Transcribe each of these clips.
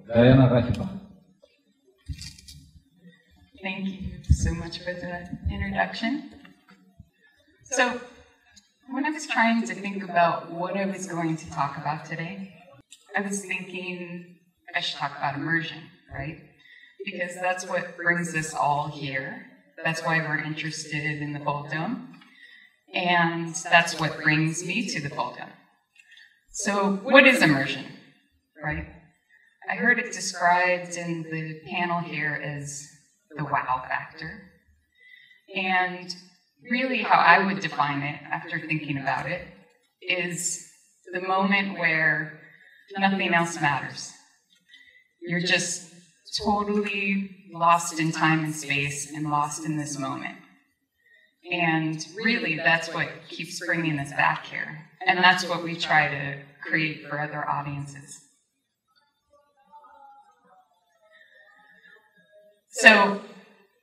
Reichenbach. Thank you so much for the introduction. So, when I was trying to think about what I was going to talk about today, I was thinking I should talk about immersion, right? Because that's what brings us all here. That's why we're interested in the Fulldome. And that's what brings me to the Fulldome. So, what is immersion, right? I heard it described in the panel here as the wow factor. And really how I would define it after thinking about it is the moment where nothing else matters. You're just totally lost in time and space and lost in this moment. And really that's what keeps bringing us back here. And that's what we try to create for other audiences. So,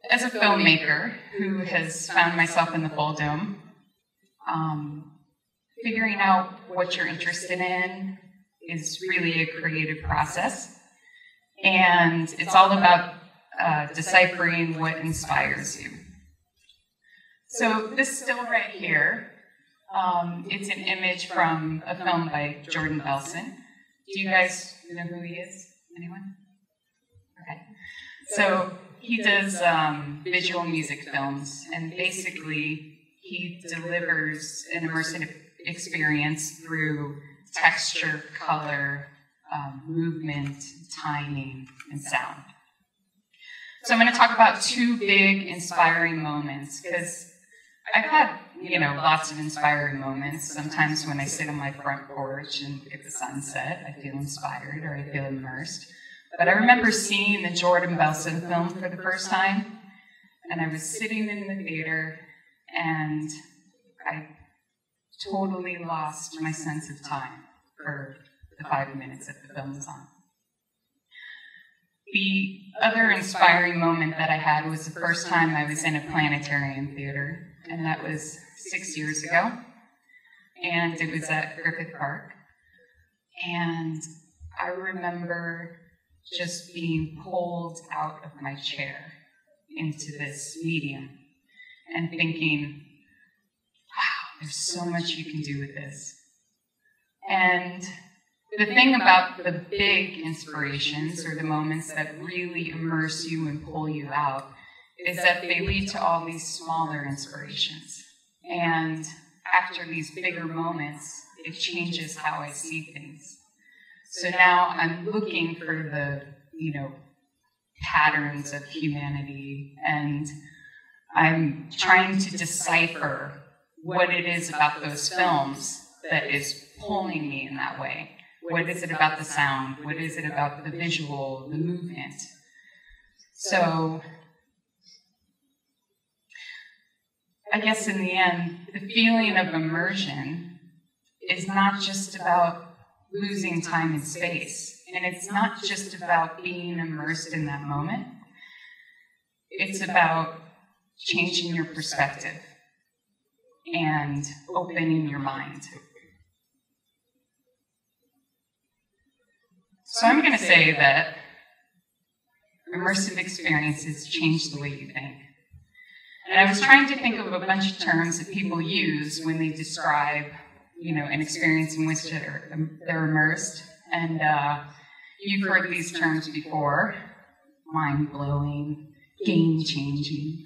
as a filmmaker who has found myself in the Fulldome, figuring out what you're interested in is really a creative process. And it's all about deciphering what inspires you. So this still right here, it's an image from a film by Jordan Belson. Do you guys know who he is? Anyone? Okay. So he does visual music films, and basically he delivers an immersive experience through texture, color, movement, timing, and sound. So I'm going to talk about two big inspiring moments, because I've had, lots of inspiring moments. Sometimes when I sit on my front porch and look at the sunset, I feel inspired or I feel immersed. But I remember seeing the Jordan Belson film for the first time, and I was sitting in the theater, and I totally lost my sense of time for the 5 minutes that the film was on. The other inspiring moment that I had was the first time I was in a Planetarium theater, and that was 6 years ago, and it was at Griffith Park. And I remember just being pulled out of my chair into this medium and thinking, wow, there's so much you can do with this. And the thing about the big inspirations, or the moments that really immerse you and pull you out, is that they lead to all these smaller inspirations. And after these bigger moments, it changes how I see things. So now I'm looking for the, patterns of humanity, and I'm trying to decipher what it is about those films that is pulling me in that way. What is it about the sound? What is it about the visual, the movement? So, I guess in the end, the feeling of immersion is not just about losing time and space. And it's not just about being immersed in that moment. It's about changing your perspective and opening your mind. So I'm going to say that immersive experiences change the way you think. And I was trying to think of a bunch of terms that people use when they describe an experience in which they're immersed. And you've heard these terms before: mind-blowing, game-changing,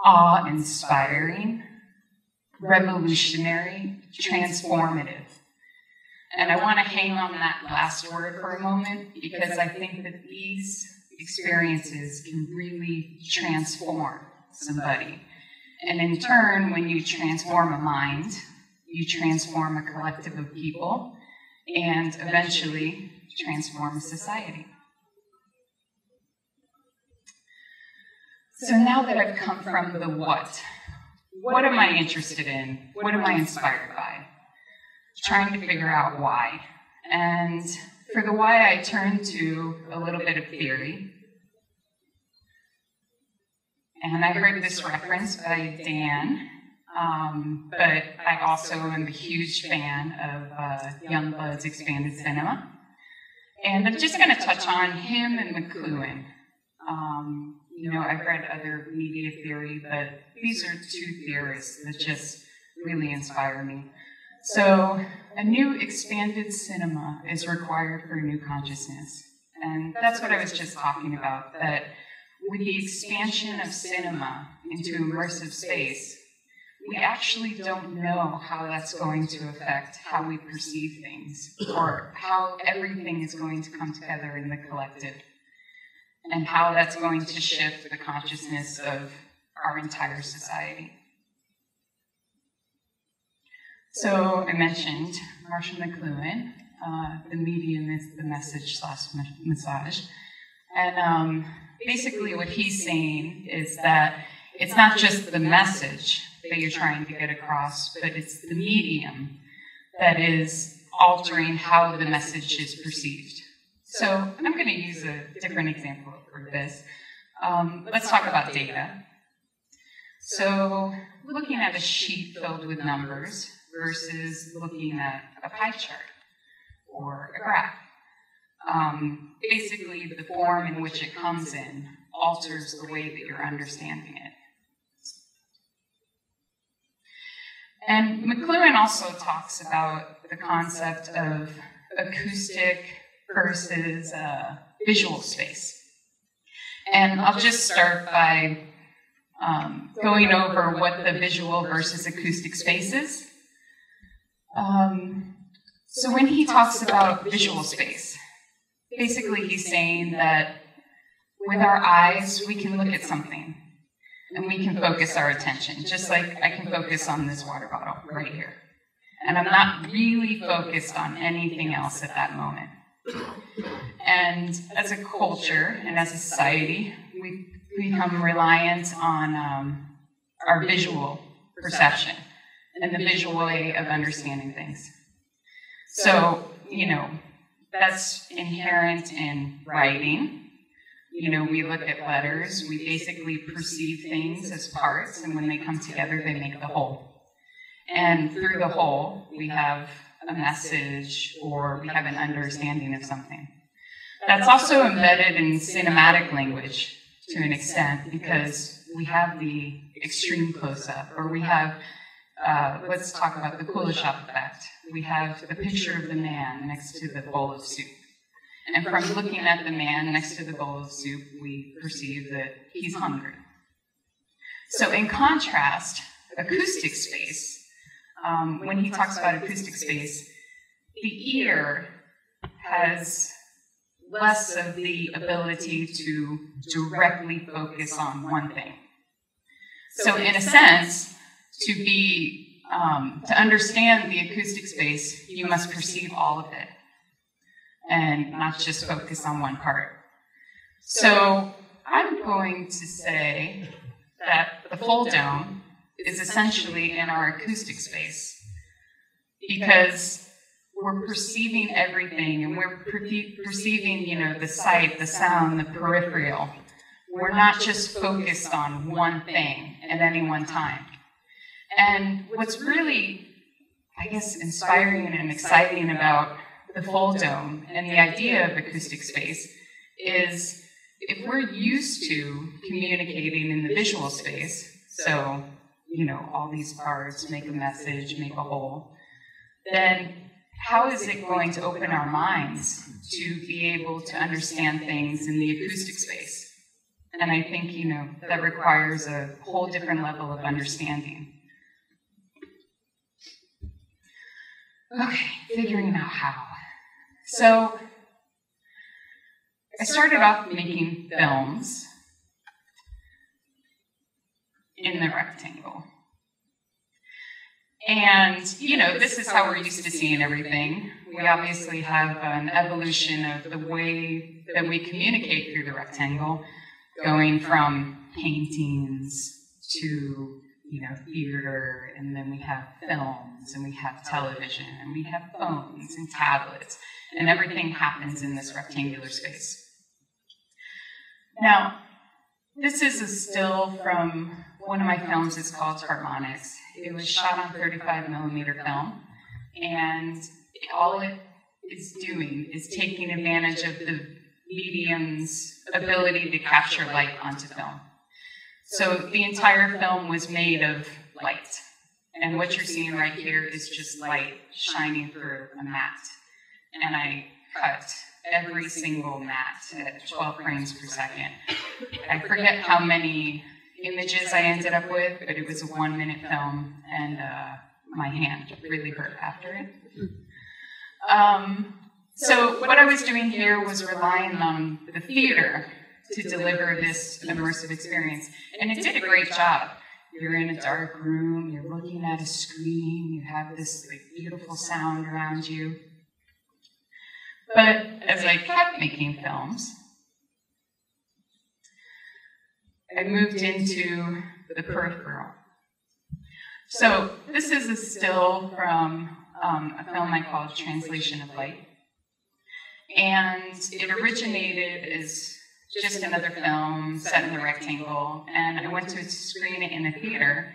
awe-inspiring, revolutionary, transformative. And I want to hang on that last word for a moment, because I think that these experiences can really transform somebody. And in turn, when you transform a mind, you transform a collective of people, and eventually transform a society. So now that I've come from the what am I interested in? What am I inspired by? Trying to figure out why. And for the why, I turn to a little bit of theory. And I heard this reference by Dan, but I also am a huge fan of Youngblood's expanded cinema. And I'm just going to touch on him and McLuhan. You know, I've read other media theory, but these are two theorists that just really inspire me. So, a new expanded cinema is required for a new consciousness. And that's what I was just talking about, that with the expansion of cinema into immersive space, we actually don't know how that's going to affect how we perceive things, or how everything is going to come together in the collective, and how that's going to shift the consciousness of our entire society. So I mentioned Marshall McLuhan, the medium is the message / massage. And basically what he's saying is that it's not just the message that you're trying to get across, but it's the medium that is altering how the message is perceived. So I'm going to use a different example for this. Let's talk about data. So looking at a sheet filled with numbers versus looking at a pie chart or a graph. Basically, the form in which it comes in alters the way that you're understanding it. And McLuhan also talks about the concept of acoustic versus visual space. And I'll just start by going over what the visual versus acoustic space is. So when he talks about visual space, basically he's saying that with our eyes, we can look at something and we can focus our attention, just like I can focus on this water bottle right here. And I'm not really focused on anything else at that moment. And as a culture and as a society, we've become reliant on our visual perception and the visual way of understanding things. So, you know, that's inherent in writing. You know, we look at letters, we basically perceive things as parts, and when they come together, they make the whole. And through the whole, we have a message or we have an understanding of something. That's also embedded in cinematic language to an extent, because we have the extreme close-up, or we have, let's talk about the Kuleshov effect. We have the picture of the man next to the bowl of soup. And from looking at the man next to the bowl of soup, we perceive that he's hungry. So in contrast, acoustic space, when he talks about acoustic space, the ear has less of the ability to directly focus on one thing. So in a sense, to understand the acoustic space, you must perceive all of it and not just focus on one part. So I'm going to say that the Fulldome is essentially in our acoustic space, because we're perceiving everything, and we're perceiving, you know, the sight, the sound, the peripheral. We're not just focused on one thing at any one time. And what's really, I guess, inspiring and exciting about the Fulldome and the idea of acoustic space is, if we're used to communicating in the visual space, so, you know, all these parts make a message, make a whole, then how is it going to open our minds to be able to understand things in the acoustic space? And I think, you know, that requires a whole different level of understanding. Okay, figuring out how. So I started off making films in the rectangle. And, you know, this is how we're used to seeing everything. We obviously have an evolution of the way that we communicate through the rectangle, going from paintings to, you know, theater, and then we have films, and we have television, and we have phones and tablets, and everything happens in this rectangular space. Now, this is a still from one of my films. It's called Harmonics. It was shot on 35mm film, and all it is doing is taking advantage of the medium's ability to capture light onto film. So the entire film was made of light. And what you're seeing right here is just light shining through a mat. And I cut every single mat at 12 frames per second. I forget how many images I ended up with, but it was a 1-minute film, and my hand really hurt after it. So what I was doing here was relying on the theater to deliver this immersive experience, and it did a great job. You're in a dark room, you're looking at a screen, you have this beautiful sound around you. But as I kept making films, I moved into the peripheral. So this is a still from a film I called Translation of Light. And it originated as just another film set in the rectangle, and I went to screen it in a theater.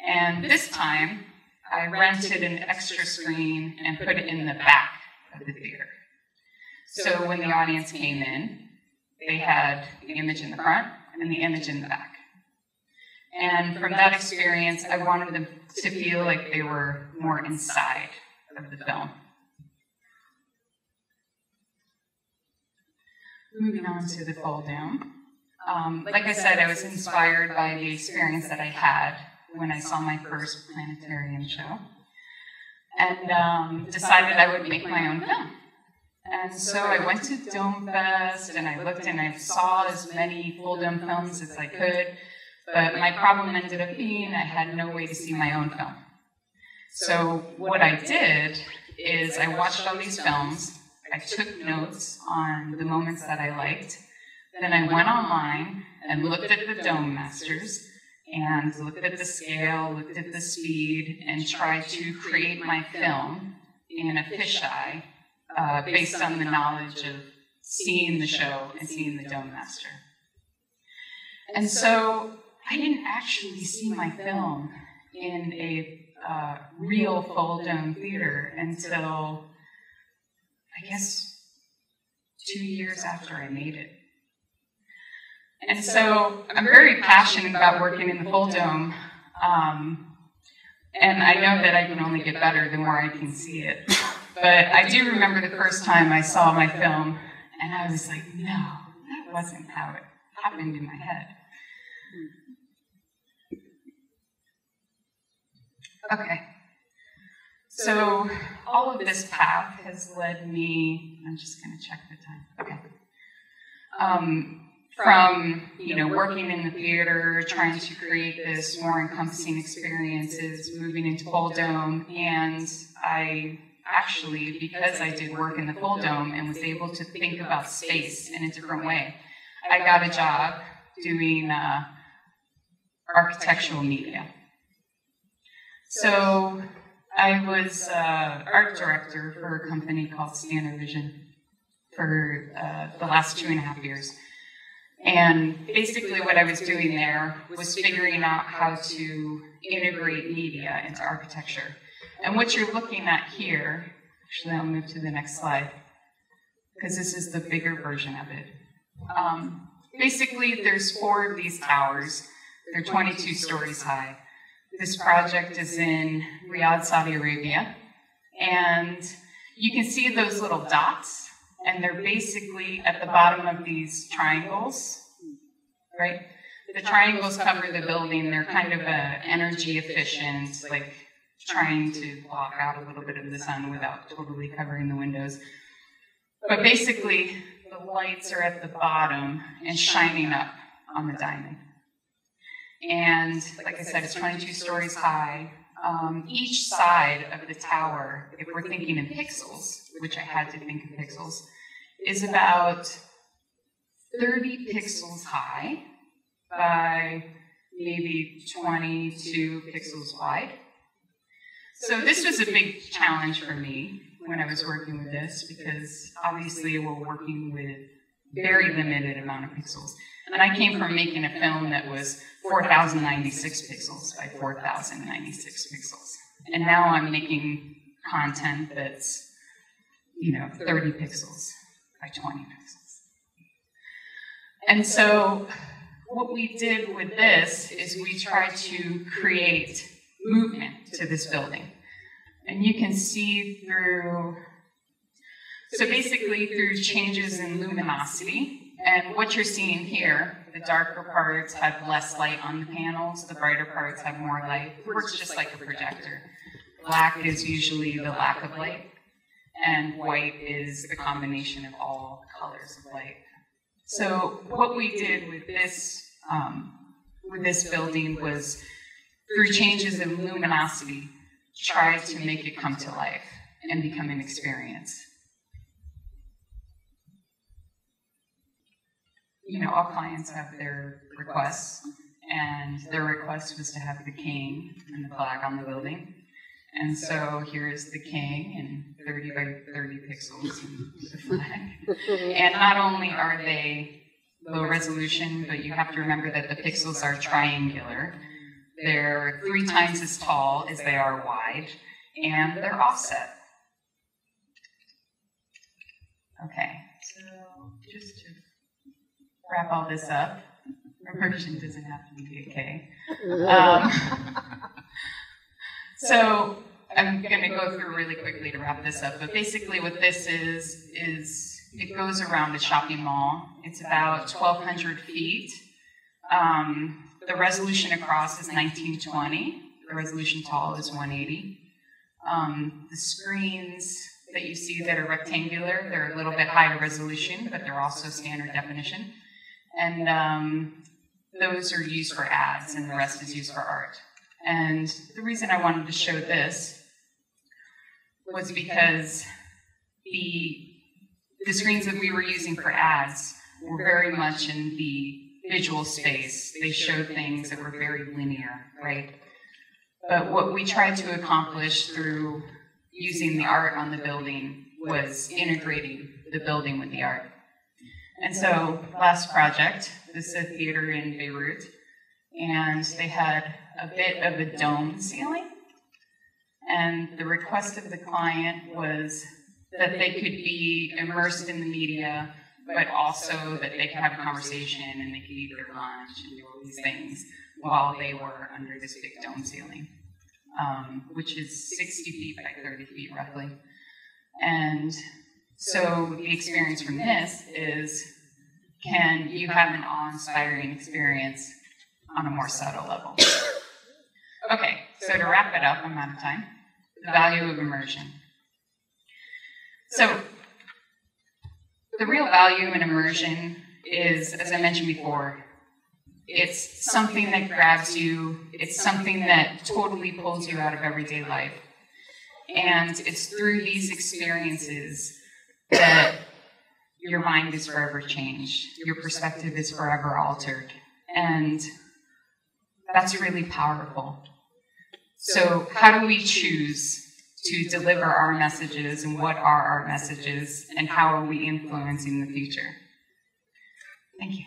And this time, I rented an extra screen and put it in the back of the theater. So when the audience came in, they had the image in the front and the image in the back. And from that experience, I wanted them to feel like they were more inside of the film. Moving on to the Fulldome. Like I said, I was inspired by the experience that I had when I saw my first Planetarium show, and decided I would make my own film. And so I went to Dome Fest, and I looked and I saw as many Fulldome films as I could, but my problem ended up being I had no way to see my own film. So what I did is I watched all these films, I took notes on the moments that I liked, then I went online and looked at the Dome Masters, and looked at the scale, looked at the speed, and tried to create my film in a fisheye based on the knowledge of seeing the show and seeing the Dome Master. And so I didn't actually see my film in a real Fulldome theater until, I guess, 2 years after I made it. And so I'm very passionate about working in the Fulldome, and I know that I can only get better the more I can see it. But I do remember the first time I saw my film, and I was like, no, that wasn't how it happened in my head. Okay. So all of this path has led me, I'm just going to check the time. Okay. From, working in the theater, trying to create this more encompassing experiences, moving into Fulldome, and I actually, because I did work in the Fulldome and was able to think about space in a different way, I got a job doing architectural media. So I was art director for a company called Standard Vision for the last 2.5 years. And basically what I was doing there was figuring out how to integrate media into architecture. And what you're looking at here, actually I'll move to the next slide, because this is the bigger version of it. Basically there's 4 of these towers. They're 22 stories high. This project is in Riyadh, Saudi Arabia. And you can see those little dots, and they're basically at the bottom of these triangles, right? The triangles cover the building. They're kind of energy efficient, like trying to block out a little bit of the sun without totally covering the windows. But basically, the lights are at the bottom and shining up on the diamond. And like I said, it's 22 stories high. Each side of the tower, if we're thinking in pixels, which I had to think in pixels, is about 30 pixels high by maybe 22 pixels wide. So this was a big challenge for me when I was working with this, because obviously we're working with very limited amount of pixels. And I came from making a film that was 4,096 pixels by 4,096 pixels. And now I'm making content that's 30 pixels by 20 pixels. And so what we did with this is we tried to create movement to this building. And you can see through, so basically through changes in luminosity, and what you're seeing here, the darker parts have less light on the panels, the brighter parts have more light. It works just like a projector. Black is usually the lack of light, and white is the combination of all colors of light. So what we did with this building was, through changes in luminosity, try to make it come to life and become an experience. All clients have their requests, and their request was to have the king and the flag on the building. And so here's the king in 30 by 30 pixels and the flag. And not only are they low resolution, but you have to remember that the pixels are triangular. They're 3 times as tall as they are wide, and they're offset. Okay, so just to wrap all this up, immersion doesn't have to be a K. So I'm going to go through really quickly to wrap this up, but basically what this is it goes around a shopping mall. It's about 1,200 feet. The resolution across is 1920. The resolution tall is 180. The screens that you see that are rectangular, they're a little bit higher resolution, but they're also standard definition. And those are used for ads, and the rest is used for art. And the reason I wanted to show this was because the screens that we were using for ads were very much in the visual space. They showed things that were very linear, right? But what we tried to accomplish through using the art on the building was integrating the building with the art. And so, last project, this is a theater in Beirut, and they had a bit of a dome ceiling. And the request of the client was that they could be immersed in the media, but also that they could have a conversation and they could eat their lunch and do all these things while they were under this big dome ceiling, which is 60 feet by 30 feet roughly. And so the experience from this is, can you have an awe-inspiring experience on a more subtle level? Okay, so to wrap it up, I'm out of time. The value of immersion. So the real value in immersion is, as I mentioned before, it's something that grabs you, it's something that totally pulls you out of everyday life. And it's through these experiences that your mind is forever changed, your perspective is forever altered, and that's really powerful. So how do we choose to deliver our messages, and what are our messages, and how are we influencing the future? Thank you.